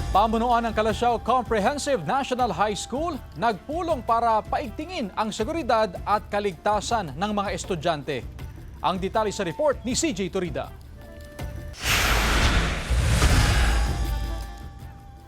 Pamunuan ng Calasiao Comprehensive National High School nagpulong para paigtingin ang seguridad at kaligtasan ng mga estudyante. Ang detalye sa report ni CJ Torida.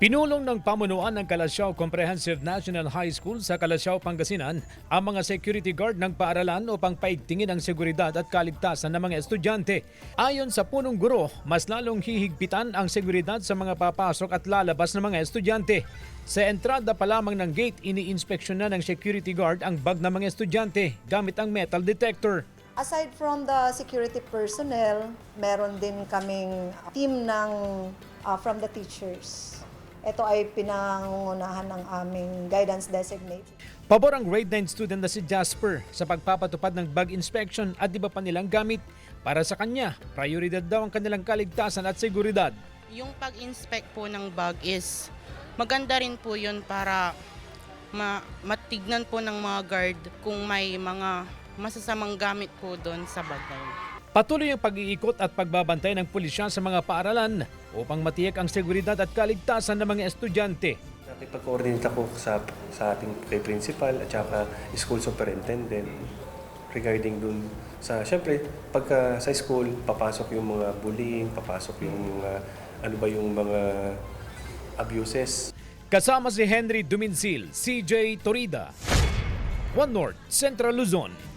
Pinulong ng pamunuan ng Calasiao Comprehensive National High School sa Calasiao, Pangasinan ang mga security guard ng paaralan upang paigtingin ang seguridad at kaligtasan ng mga estudyante. Ayon sa punong guro, mas lalong hihigpitan ang seguridad sa mga papasok at lalabas ng mga estudyante. Sa entrada pa lamang ng gate, iniinspeksyon na ng security guard ang bag ng mga estudyante gamit ang metal detector. Aside from the security personnel, meron din kaming team from the teachers. Ito ay pinangunahan ng aming guidance designate. Pabor ang grade 9 student na si Jasper sa pagpapatupad ng bag inspection at iba pa nilang gamit. Para sa kanya, prioridad daw ang kanilang kaligtasan at seguridad. Yung pag-inspect po ng bag is maganda rin po yun para matignan po ng mga guard kung may mga masasamang gamit po doon sa bag na yun. Patuloy ang pag-iikot at pagbabantay ng pulisya sa mga paaralan upang matiyak ang seguridad at kaligtasan ng mga estudyante. Nakipag-coordinate ako sa ating kay principal at saka school superintendent regarding dun sa, syempre, pagka sa school, papasok yung mga bullying, papasok yung mga abuses. Kasama si Henry Duminsil, CJ Torida, One North, Central Luzon.